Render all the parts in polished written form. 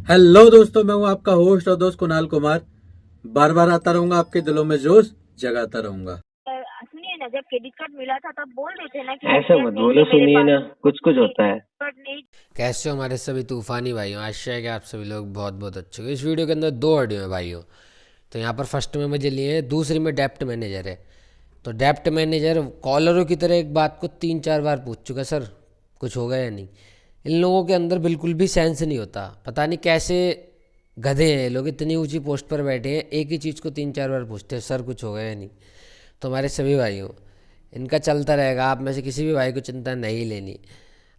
Hello दोस्तों, मैं हूं आपका होस्ट और दोस्त कुणाल कुमार। बार बार आता रहूंगा, आपके दिलों में जोश जगाता रहूंगा। सुनिए ना, जब क्रेडिट कार्ड मिला था तब बोल रहे थे ना कि ऐसे रुपया मत नहीं बोलो, है मेरे सुनिए पास, ना, कुछ कुछ होता है। बट नहीं। कैसे हो हमारे सभी तूफानी भाइयों। आशा है कि आप सभी लोग बहुत बहुत अच्छे हो। इस वीडियो के अंदर दो ऑडियो हैं भाइयों। तो यहाँ पर फर्स्ट में मुझे लिए हैं, दूसरी में डेप्ट मैनेजर है। तो डेप्ट मैनेजर कॉलरों की तरह एक बात को 3-4 बार पूछ चुका, सर कुछ होगा या नहीं। इन लोगों के अंदर बिल्कुल भी सेंस नहीं होता, पता नहीं कैसे गधे हैं ये लोग, इतनी ऊंची पोस्ट पर बैठे हैं, एक ही चीज़ को 3-4 बार पूछते हैं, सर कुछ होगा या नहीं। तो हमारे सभी भाइयों, इनका चलता रहेगा। आप में से किसी भी भाई को चिंता नहीं लेनी।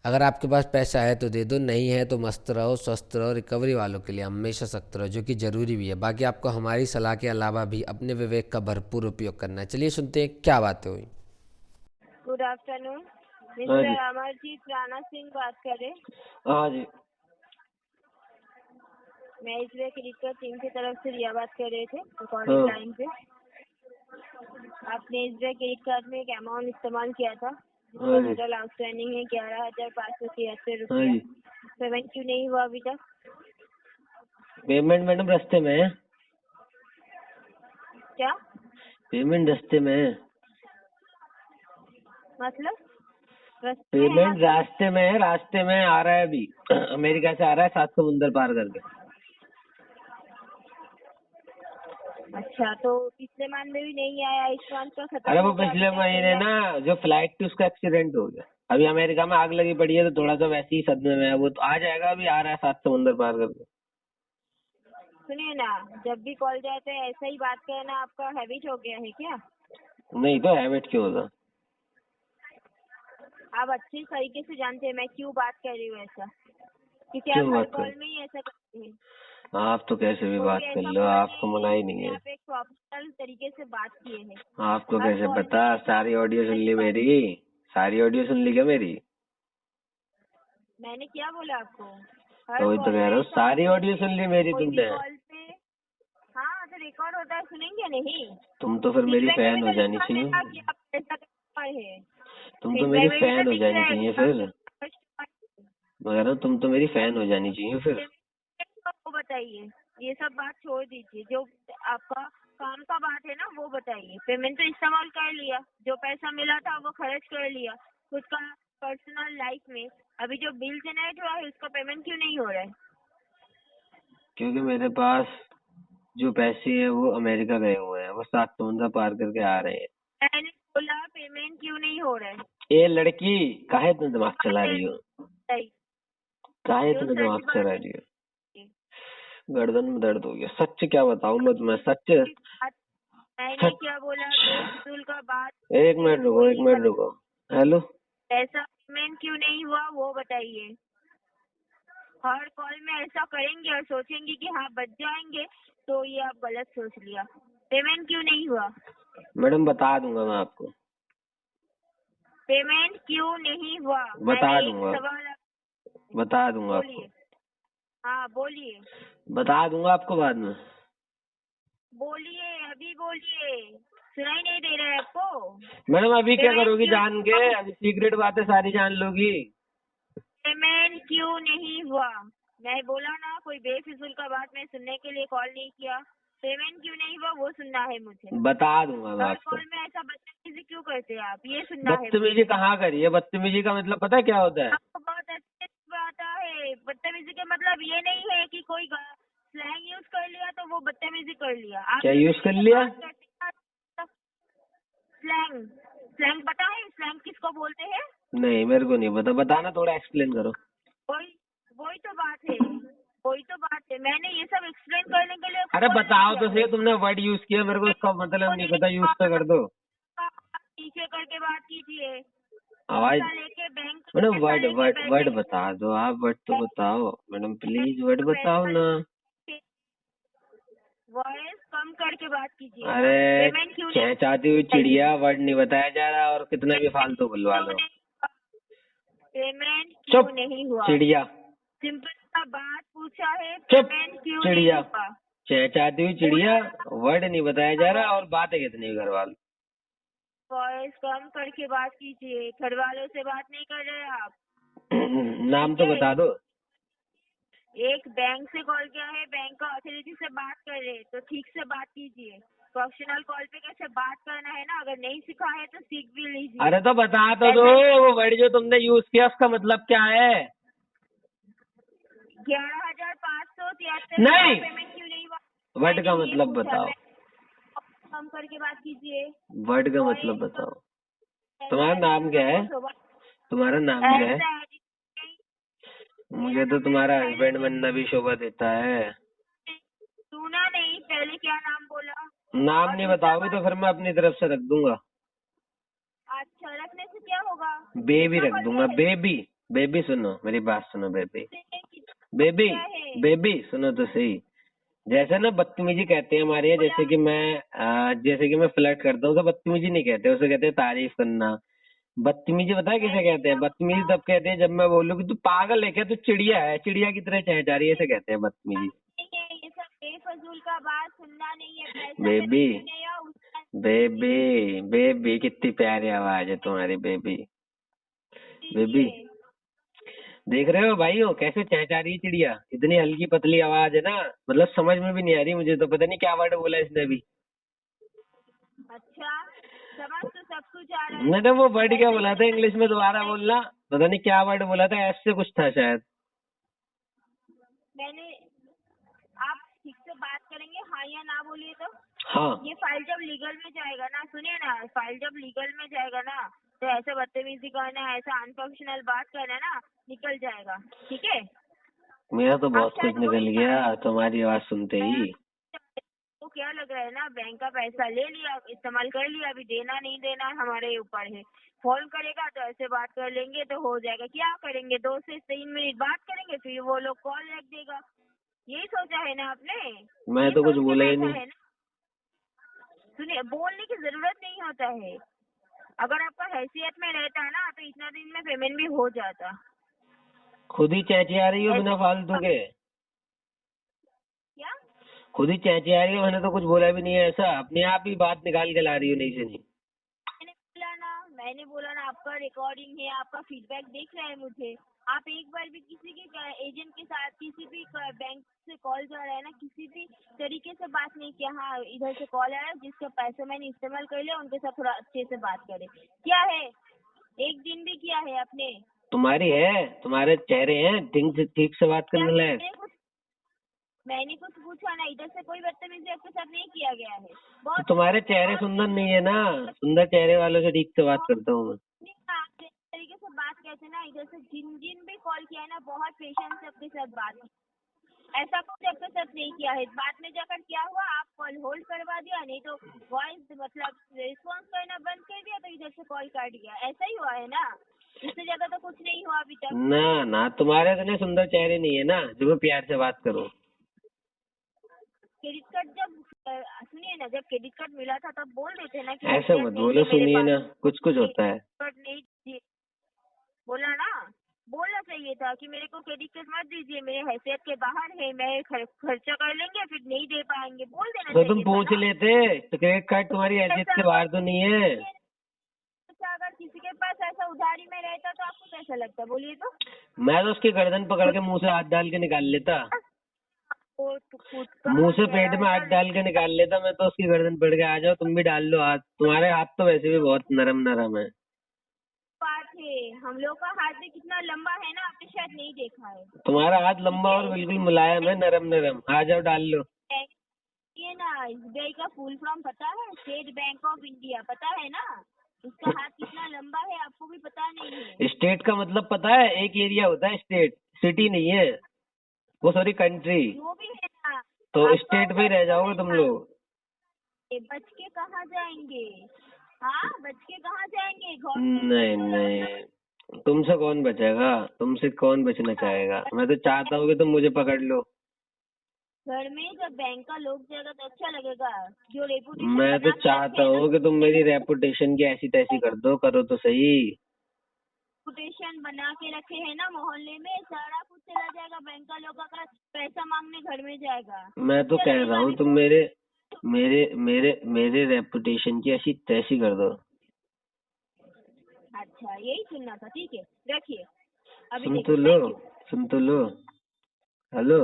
अगर आपके पास पैसा है तो दे दो, नहीं है तो मस्त रहो, स्वस्थ रहो। रिकवरी वालों के लिए हमेशा सख्त रहो, जो कि ज़रूरी भी है। बाकी आपको हमारी सलाह के अलावा भी अपने विवेक का भरपूर उपयोग करना है। चलिए सुनते हैं क्या बातें हुई। गुड आफ्टरनून, हाँ मिस्टर जी। अमरजीत राणा सिंह बात कर रहे। हाँ जी। मैं इसलिए क्रेडिट कार्ड टीम की तरफ से रिया बात कर रहे थे रिकॉर्डिंग हाँ टाइम पे। आपने इसलिए क्रेडिट कार्ड में एक अमाउंट इस्तेमाल किया था जिसका हाँ जी। टोटल आउटस्टैंडिंग है 11,573 हाँ रुपया। जी। पेमेंट क्यों नहीं हुआ अभी तक? पेमेंट मैडम रास्ते में है। क्या पेमेंट रास्ते में है। मतलब? रास्ते में है पेमेंट मतलब? रास्ते में आ रहा है अभी। अमेरिका से आ रहा है, 7 समुंदर पार करके। अच्छा, तो पिछले मंथ में भी नहीं आया, इस मंथ का खत्म अरे वो हो गया, अभी पिछले तक नहीं महीने आया। ना, जो फ्लाइट थी उसका एक्सीडेंट हो गया। अभी अमेरिका में आग लगी पड़ी है, तो थोड़ा सा वैसे ही सदमे में है। वो तो आ जाएगा, अभी आ रहा है 7 समुंदर पार करके। सुनिए ना, जब भी कॉल जाते हैं ऐसा ही बात करना आपका हैबिट हो गया है क्या? नहीं तो हैबिट क्यों होगा? आप अच्छी तरीके से जानते हैं मैं क्यों बात कर रही हूँ ऐसा, क्योंकि क्यों आप हर बात कर? कॉल में ही ऐसा करते हैं। आप तो कैसे भी कोई बात कर ऐसा लो, कॉल आपको नहीं मना है ही नहीं जिसमें है। आप एक प्रोफेशनल तरीके से बात किए हैं। आपको हर कैसे कॉल पता? में सारी ऑडियो सुन ली बात। मेरी? सारी ऑडियो सुन ली क्या मेरी? मैंने क्या बोला आपको? हर तो वही तो कॉल कह में रहा हूँ, ऐसा सारी होता ऑडियो सुन है, ली मेरी कोई भी तुमने। कॉल पे। हाँ, तो रिकॉर्ड होता है, सुनेंगे नहीं? तुम तो फिर मेरी फीडबैक में भी फैन तो हो जानी लिखा है ना चाहिए। कि आप ऐसा कर है। तुम तो मेरी फीडबैक में भी फैन तो हो लिख जानी रहा चाहिए फिर। है। मैं कह रहा हूँ तुम तो मेरी फैन हो जानी चाहिए फिर। वो बताइए, ये सब बात छोड़ दीजिए, जो आपका काम का बात है ना वो बताइए। पेमेंट तो इस्तेमाल कर लिया, जो पैसा मिला था वो खर्च कर लिया खुद का पर्सनल लाइफ में। अभी जो बिल जनरेट हुआ है उसका पेमेंट क्यों नहीं हो रहा है? क्योंकि मेरे पास जो पैसे हैं वो अमेरिका गए हुए हैं, वो 7 समुंदर पार करके आ रहे हैं। मैंने बोला पेमेंट क्यों नहीं हो रहा है? ए लड़की, काहे इतना दिमाग चला रही हो? सही, काहे जो इतना सच दिमाग चला बात रही हो? है। गर्दन में दर्द हो गया। सच क्या बताऊं मैं तुम्हें? सच। मैंने सच। क्या बोला? बेफिजूल का बात एक मिनट रुको, कोई एक नहीं मिनट कर। रुको। हेलो। ऐसा पेमेंट क्यों नहीं हुआ वो बताइए। हर कॉल में ऐसा करेंगे और सोचेंगे कि हाँ बच जाएंगे, तो ये आप गलत सोच लिया। पेमेंट क्यों नहीं हुआ? मैडम बता दूंगा मैं आपको। पेमेंट क्यों नहीं हुआ? बता मैंने एक दूंगा। सवाल बता दूंगा बोलिए। आपको। हाँ बोलिए, बता दूंगा आपको बाद में। बोलिए, अभी बोलिए। सुनाई नहीं दे रहा है आपको? मैडम अभी क्या पेमेंट करोगी क्यों जान के? अभी सीक्रेट बातें सारी जान लोगी। पेमेंट क्यों नहीं हुआ? मैं बोला ना, कोई बेफिजूल का बात मैं सुनने के लिए कॉल नहीं किया। पेमेंट क्यों नहीं हुआ वो सुनना है मुझे। बता दूंगा मैं हर आपको। कॉल में ऐसा बदतमीजी क्यों करते हैं आप, ये सुनना है मुझे। बदतमीजी कहाँ करी है? बदतमीजी का मतलब पता है क्या होता है? आपको बहुत अच्छे से आता है। बदतमीजी का मतलब ये नहीं है कि कोई स्लैंग यूज कर लिया तो वो बदतमीजी कर लिया। आप क्या यूज कर लिया? स्लैंग, स्लैंग पता है स्लैंग किसको बोलते हैं? नहीं, मेरे को नहीं पता। बताना, थोड़ा एक्सप्लेन करो। वही वही तो बात है, वही तो बात है। मैंने ये सब एक्सप्लेन करने के लिए अरे call नहीं बताओ किया तो है। सही, तुमने वर्ड यूज किया, मेरे को इसका मतलब नहीं पता। यूज तो कर दो। पीछे करके बात कीजिए। आवाज। पैसा लेके बैंक मैडम पैसा वर्ड लेके वर्ड वर्ड बैठे बता दो। आप वर्ड तो बताओ मैडम, प्लीज वर्ड बताओ ना। वॉइस कम करके बात कीजिए। अरे पेमेंट क्यों नहीं? चहचहाती हुई चिड़िया, वर्ड नहीं बताया जा रहा और कितना भी फालतू बुलवा लो। पेमेंट क्यों चुप नहीं हुआ? चिड़िया। सिंपल सा बात पूछा है, चुप पेमेंट क्यों नहीं चिड़िया। हुआ? चहचहाती हुई चिड़िया, वर्ड नहीं बताया जा रहा और बातें कितनी घर वालों। वॉइस कम करके बात कीजिए। घर वालों से बात नहीं कर रहे आप। नाम ठीक तो है? बता दो। एक बैंक से कॉल किया है, बैंक का अथॉरिटी से बात कर रहे हैं, तो ठीक से बात कीजिए। प्रोफेशनल कॉल पे कैसे बात करना है ना, अगर नहीं सीखा है तो सीख भी लीजिए। अरे तो बता तो दो, वो वर्ड जो तुमने यूज किया उसका मतलब क्या है? 11,573 नहीं, पेमेंट क्यों नहीं हुआ? वर्ड का मैंने ये मतलब पूछा, बताओ, मैं कम करके बात कीजिए। वर्ड का और मतलब एक बताओ। तुम्हारा नाम क्या है? शोभा तुम्हारा नाम क्या है? ऐसा है जी, मुझे तो तुम्हारा हस्बैंड बनना भी शोभा देता है। सुना नहीं, पहले क्या नाम बोला? नाम और नहीं दूसरा बताओगे तो फिर मैं अपनी तरफ से रख दूंगा। अच्छा, रखने से क्या होगा? बेबी कितना रख बढ़ दूंगा, गया है? बेबी। बेबी सुनो मेरी बात, सुनो बेबी। कितना बेबी, क्या है? बेबी सुनो तो सही। जैसे ना बदतमीजी कहते हैं हमारे यहाँ, जैसे कि मैं फ्लर्ट करता हूँ तो बदतमीजी नहीं कहते, उसे कहते हैं तारीफ करना। बदतमीजी पता है किसे कहते हैं? बदतमीजी तब कहते हैं जब मैं बोलूँ कि तू पागल है क्या, तू चिड़िया है, चिड़िया की तरह चहचा रही है, ऐसे कहते हैं बदतमीजी। नहीं है, ये सब बेफजूल का बात सुनना नहीं है। पैसा बेबी, पेमेंट नहीं है उसका बेबी, बेबी कितनी प्यारी आवाज है तुम्हारी बेबी। बेबी, दीजिए। देख रहे हो भाइयों कैसे चहचा रही है चिड़िया, इतनी हल्की पतली आवाज है ना, मतलब समझ में भी नहीं आ रही मुझे तो, पता नहीं क्या वर्ड बोला इसने अभी। अच्छा, समझ तो सब कुछ आ रहा है। मैंने वो वर्ड क्या ऐसे बोला था समझ इंग्लिश में, दोबारा नहीं। बोलना। पता नहीं क्या वर्ड बोला था, ऐसे कुछ था शायद। मैंने, आप ठीक से बात करेंगे हाँ या ना बोलिए तो। हाँ, ये फाइल जब लीगल में जाएगा ना, सुनिए ना, फाइल जब लीगल में जाएगा ना, तो ऐसा बदतमीजी करना, ऐसा अनप्रोफेशनल बात करना ना, निकल जाएगा। ठीक है? मेरा तो आप बहुत कुछ शायद निकल वही गया तुम्हारी आवाज सुनते ही। तो क्या लग रहा है ना, बैंक का पैसा ले लिया, इस्तेमाल कर लिया, अभी देना नहीं देना हमारे ऊपर है। फोन करेगा तो ऐसे बात कर लेंगे तो हो जाएगा। क्या करेंगे, 2 से 3 मिनट बात करेंगे, फिर वो लोग कॉल रख देगा। यही सोचा है ना आपने? मैं ये तो कुछ सोच के बोला ही बैठा नहीं। है ना। सुनिए, बोलने की जरूरत नहीं होता है। अगर आपका हैसियत में रहता ना तो इतना दिन में पेमेंट भी हो जाता। खुद ही चहचिया रही हो बिना ऐसे फालतू के, क्या? खुद ही चहचिया रही हो, मैंने तो कुछ बोला भी नहीं है ऐसा, अपने आप ही बात निकाल के ला रही हो नहीं से नहीं। मैंने बोला ना, आपका रिकॉर्डिंग है, आपका फीडबैक देख रहा है मुझे। आप एक बार भी किसी के एजेंट के साथ, किसी भी बैंक से कॉल जा रहा है ना, किसी भी तरीके से बात नहीं किया। हाँ, इधर से कॉल आया, जिसका पैसा मैंने इस्तेमाल कर लिया, उनके साथ थोड़ा अच्छे से बात करे। क्या है, एक दिन भी किया है आपने? तुम्हारी है, तुम्हारे चेहरे हैं ठीक से बात क्या करने लायक। मैंने कुछ पूछा ना, इधर से कोई बदतमीजी आपके साथ नहीं किया गया है। तो बहुत तुम्हारे चेहरे सुंदर नहीं है ना, सुंदर चेहरे वालों से ठीक से बात करता हूँ मैं। आप जिस तरीके से बात कहते हैं ना, इधर से जिन जिन भी कॉल किया है ना, बहुत पेशेंस से आपके साथ बात की। ऐसा कुछ आपके साथ नहीं किया है। बाद में जाकर क्या हुआ, आप कॉल होल्ड करवा दिया, नहीं तो वॉइस मतलब रिस्पॉन्स करना बंद कर दिया, तो इधर से कॉल काट दिया। ऐसा ही हुआ है ना, इससे ज्यादा तो कुछ नहीं हुआ अभी तक। ना ना, तुम्हारे इतने सुंदर चेहरे नहीं है ना जो मैं प्यार से बात करूँ। क्रेडिट कार्ड जब सुनिए ना, जब क्रेडिट कार्ड मिला था तब बोल देते ना कि ऐसे हैसियत मत नहीं बोलो, है मेरे सुनिए पास, ना, कुछ कुछ होता है। कार्ड नहीं दिए। बोला ना, बोलना चाहिए था कि मेरे को क्रेडिट कार्ड मत दीजिए, मेरे हैसियत के बाहर है, मैं खर्चा कर लेंगे, फिर नहीं दे पाएंगे, बोल देना तो तुम चाहिए था पूछ ना। लेते, तो क्रेडिट कार्ड तुम्हारी हैसियत ऐसा से बाहर तो नहीं है। अगर किसी के पास ऐसा उधारी में रहता तो आपको कैसा लगता, बोलिए तो? मैं तो उसकी गर्दन पकड़ के मुंह से हाथ डाल के निकाल लेता, वो तो खुद का मुंह से पेट में 11,000 हाथ डाल के निकाल लेता मैं तो उसकी गर्दन पकड़ के, आ जाओ तुम भी डाल लो हाथ, तुम्हारे हाथ तो वैसे भी बहुत नरम नरम है। बात है। हम लोग का हाथ भी कितना लंबा है ना, आपने शायद नहीं देखा है। तुम्हारा हाथ लंबा और बिल्कुल मुलायम है, नरम नरम, आ जाओ डाल लो। ये ना, SBI का फुल फॉर्म पता है? स्टेट बैंक ऑफ इंडिया, पता है ना? उसका हाथ कितना लंबा है आपको भी पता नहीं है। स्टेट का मतलब पता है? एक एरिया होता है स्टेट, सिटी नहीं है वो, सॉरी कंट्री। जो भी है ना, तो आपका स्टेट पे ही रह जाओगे तुम लोग। बच के कहाँ जाएंगे? हाँ, बच के कहाँ जाएंगे? नहीं नहीं, तुमसे कौन बचेगा, तुमसे कौन बचना चाहेगा, मैं तो चाहता हूँ कि तुम मुझे पकड़ लो। घर में जब बैंक का लोग जाएगा तो अच्छा लगेगा। जो रेपुटेशन मैं तो बना के चाहता रखे है ना, हूँ कि तुम मेरी रेपुटेशन की ऐसी तैसी कर दो, करो तो सही। रेपुटेशन बना के रखे हैं ना मोहल्ले में, सारा कुछ चला जाएगा। बैंक का लोग अगर पैसा मांगने घर में जाएगा, मैं तो अच्छा कह रहा लगेगा हूँ भी तुम तो। मेरे मेरे मेरे मेरे रेपुटेशन की ऐसी तैसी कर दो। अच्छा, यही सुनना था, ठीक है, रखिए, अभी सुन तो देखिए, लो, थैंक यू। सुन तो लो। हेलो।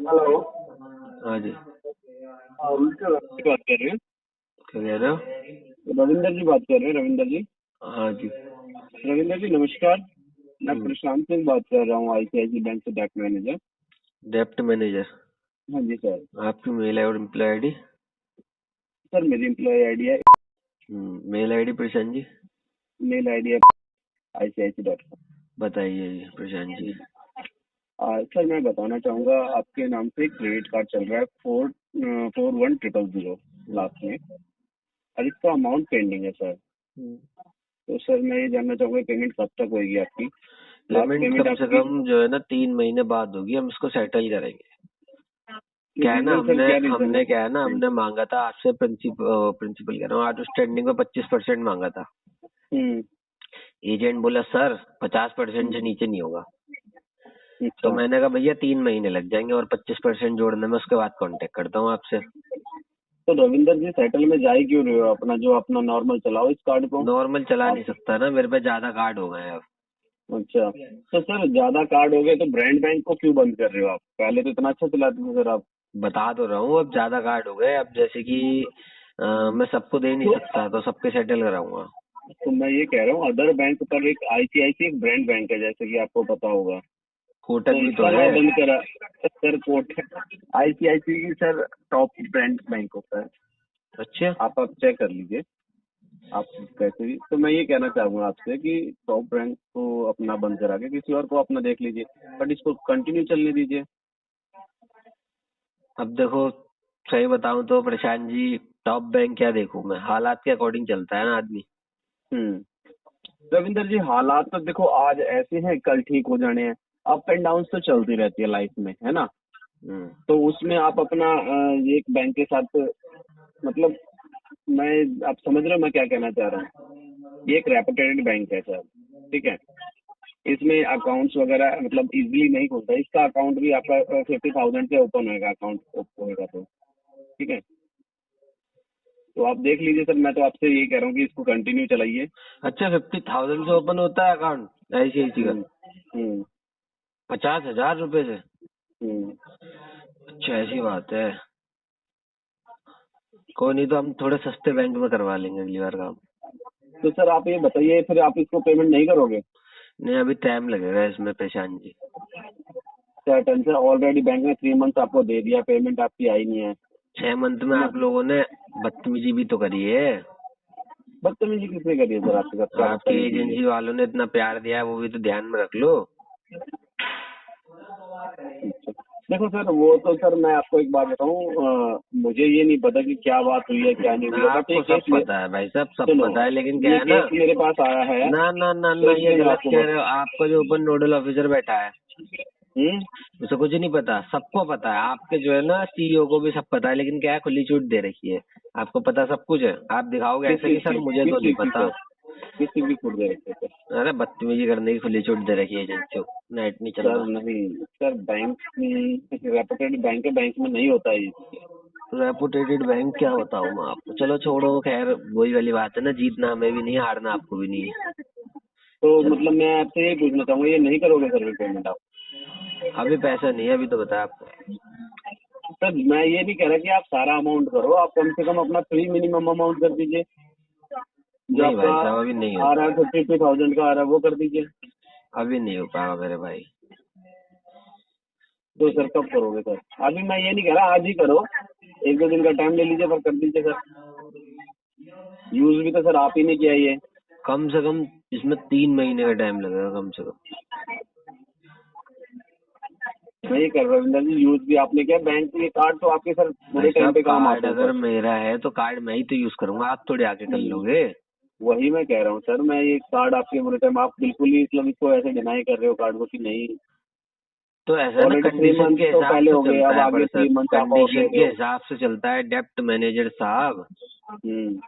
हेलो। हाँ जी। उनसे बात कर रहे हैं? क्या कह रहे हो? रविंदर जी बात कर रहे हैं? रविंदर जी, हाँ जी। रविंदर जी नमस्कार। मैं हम्म, प्रशांत सिंह बात कर रहा हूँ, आईसीआईसी बैंक से डेप्ट मैनेजर। डेप्ट मैनेजर। हाँ जी सर। आपकी मेल और एम्प्लॉय आईडी? सर मेरी एम्प्लॉय आईडी है, mail ID Prashant ji? Mail ID है ICICI.com। बताइए जी प्रशांत जी। सर मैं बताना चाहूँगा, आपके नाम से क्रेडिट कार्ड चल रहा है 4100 लास्ट में, और इसका अमाउंट पेंडिंग है सर। तो सर मैं ये जानना चाहूँगा पेमेंट कब तक होगी आपकी? लास्ट पेमेंट पेमेंट कम से आपकी कम जो है ना 3 महीने बाद होगी, हम इसको सेटल करेंगे। क्या है ना, रीजन सर, क्या रीजन है? हमने क्या है ना, हमने मांगा था आपसे प्रिंसिपल कह रहा हूँ, आउटस्टैंडिंग में 25% मांगा था। हम्म, एजेंट बोला सर 50% से नीचे नहीं होगा। तो अच्छा। मैंने कहा भैया 3 महीने लग जाएंगे और 25% जोड़ने में, उसके बाद कांटेक्ट करता हूँ आपसे। तो रविंदर जी सेटल में जा ही क्यों रहे हो? अपना जो अपना नॉर्मल चलाओ इस कार्ड को नॉर्मल चला आप। नहीं सकता ना, मेरे पे ज्यादा कार्ड हो गए हैं अब। अच्छा, तो सर ज्यादा कार्ड हो गए तो ब्रांड बैंक को क्यों बंद कर रहे हो आप? पहले तो इतना अच्छा चलाते थे सर आप। बता तो रहा हूँ, अब ज्यादा कार्ड हो गए। अब जैसे कि मैं सबको दे नहीं तो, सकता, तो सबके सेटल कराऊंगा। तो मैं ये कह रहा हूँ, अदर बैंक पर एक आईसीआईसी एक ब्रांड बैंक है, जैसे कि आपको पता होगा। कोटक तो भी तो इसका है। क्या बंद करा सर? कोट आईसीआईसी की सर टॉप ब्रांड बैंक होता है, अच्छा। आप चेक कर लीजिए आप कैसे भी। तो मैं ये कहना चाहूंगा आपसे कि टॉप बैंक को अपना बंद करा के किसी और को अपना देख लीजिए, बट इसको कंटिन्यू चलने दीजिए। अब देखो, सही बताऊं तो प्रशांत जी, टॉप बैंक क्या देखूं मैं, हालात के अकॉर्डिंग चलता है ना आदमी। रविंदर जी, हालात तो देखो आज ऐसे हैं, कल ठीक हो जाने हैं। अप एंड डाउन तो चलती रहती है लाइफ में, है ना? हम्म, तो उसमें आप अपना ये एक बैंक के साथ, मतलब मैं, आप समझ रहे हो मैं क्या कहना चाह रहा हूँ? ये एक रेपुटेड बैंक है सर, ठीक है? इसमें अकाउंट्स वगैरह मतलब इजीली नहीं खुलता। इसका अकाउंट भी आपका 50,000 से ओपन होएगा, अकाउंट होएगा तो, ठीक है? तो आप देख लीजिए सर, मैं तो आपसे यही कह रहा हूँ कि इसको कंटिन्यू चलाइए। अच्छा 50,000 से ओपन होता है अकाउंट आईसीआईसी का? हम्म, हम्म, 50,000 रुपए से? हम्म। अच्छा ऐसी बात है। कोई नहीं, तो हम थोड़े सस्ते बैंक में करवा लेंगे अगली बार काम। तो सर आप ये बताइए, फिर आप इसको पेमेंट नहीं करोगे? नहीं, अभी टाइम लगेगा इसमें प्रशांत जी। सर से ऑलरेडी बैंक ने 3 मंथ आपको दे दिया, पेमेंट आपकी आई नहीं है 6 मंथ में ना? आप लोगों ने बदतमीजी भी तो करी है। बदतमीजी किसने करी है सर आपके साथ? क्या आपकी बदतमीजी की है? एजेंसी वालों ने इतना प्यार दिया है, वो भी तो ध्यान में रख लो। अच्छा। देखो सर, वो तो सर मैं आपको एक बात बताऊं, मुझे ये नहीं पता कि क्या बात हुई है क्या नहीं हुई है, बट ये आपको सब केस पता है भाई साहब, सब सुनो, पता है, लेकिन क्या ये है ना, केस मेरे पास आया है, ना ना ना तो ना, ये इसलिए मैं गलत आपको कह रहे हो। आपका जो ऊपर नोडल ऑफिसर बैठा है हम्म, उसे कुछ नहीं पता? सबको पता है। आपके जो है ना सीईओ को भी सब पता है, लेकिन क्या है, खुली छूट दे रखी है। आपको पता सब कुछ है, आप दिखाओगे किस ऐसे कि चीज सर की, मुझे किस तो नहीं चीज की पता। सर, किस चीज की छूट दे रखी है सर? अरे बदतमीजी करने की खुली छूट दे रखी है एजेंसियों को, नेट नहीं चल सर रहा। नहीं सर, बैंक रेपुटेड बैंक है, बैंक में नहीं होता है ये। रेपुटेटेड बैंक क्या बताऊं मैं आपको, चलो छोड़ो, खैर वही वाली बात है ना, जीतना हमें भी नहीं है, हारना आपको भी नहीं है। तो चलो, मतलब मैं आपसे ये पूछना चाहूंगा, ये नहीं करोगे सर पेमेंट आप? अभी पैसा नहीं है, अभी तो बताया आपको। सर मैं ये नहीं कह रहा कि आप सारा अमाउंट करो, आप कम से कम अपना प्री मिनिमम अमाउंट कर दीजिए। जो नहीं आपका भाई साहब, अभी नहीं हो आ रहा है पाएगा। 52,000 का आ रहा है, वो कर दीजिए। अभी नहीं हो पाएगा मेरे भाई। तो सर कब करोगे सर? अभी मैं ये नहीं कह रहा आज ही करो, 1-2 दिन का टाइम ले लीजिए, पर कर दीजिए सर। यूज भी तो सर आप ही ने किया ये। कम से कम इसमें 3 महीने का टाइम लगेगा कम से कम। मैं ये कर रहा हूँ रविंदर जी, यूज भी आपने किया, बैंक के कार्ड तो आपके सर भाई बुरे टाइम साहब, पे काम कार्ड आते हैं अगर सर। मेरा है तो कार्ड मैं ही तो यूज करूंगा, आप थोड़ी आके कर लोगे। वही मैं कह रहा हूँ सर, मैं ये कार्ड आपके बुरे टाइम, आप बिल्कुल ही मतलब इसको ऐसे डिनाई कर रहे हो कार्ड को कि नहीं। तो ऐसा ना, ऑलरेडी थ्री कंडीशन मंथ के तो हिसाब पहले से हो गए, चलता अब है आगे पर्सन, 3 मंथ आप और ले कंडीशन रहे के हो। हिसाब से चलता है डेप्ट मैनेजर साहब। हम्म,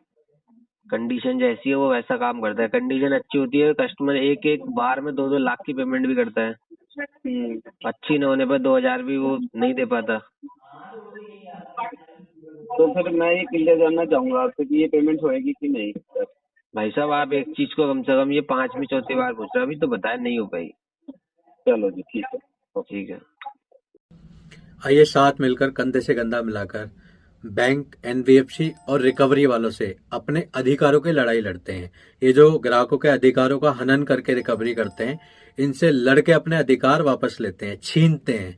कंडीशन जैसी है वो वैसा काम करता है। कंडीशन अच्छी होती है, कस्टमर एक एक बार में 2-2 लाख की पेमेंट भी करता है। हम्म। अच्छी न होने पर 2,000 भी वो नहीं दे पाता। तो फिर मैं ये क्लियर जानना चाहूंगा आपसे कि ये पेमेंट होएगी कि नहीं सर? भाई साहब, आप एक चीज को कम से कम ये 5वीं चौथी बार पूछ रहे हो, अभी तो बताया नहीं हो पाई। चलो जी ठीक है। ठीक है। आइए साथ मिलकर कंधे से कंधा मिलाकर बैंक, एनबीएफसी और रिकवरी वालों से अपने अधिकारों की लड़ाई लड़ते हैं। ये जो ग्राहकों के अधिकारों का हनन करके रिकवरी करते हैं, इनसे लड़के अपने अधिकार वापस लेते हैं, छीनते हैं।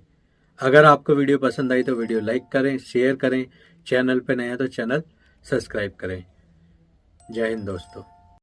अगर आपको वीडियो पसंद आई तो वीडियो लाइक करें, शेयर करें, चैनल पे नए हैं तो चैनल सब्सक्राइब करें। जय हिंद दोस्तों।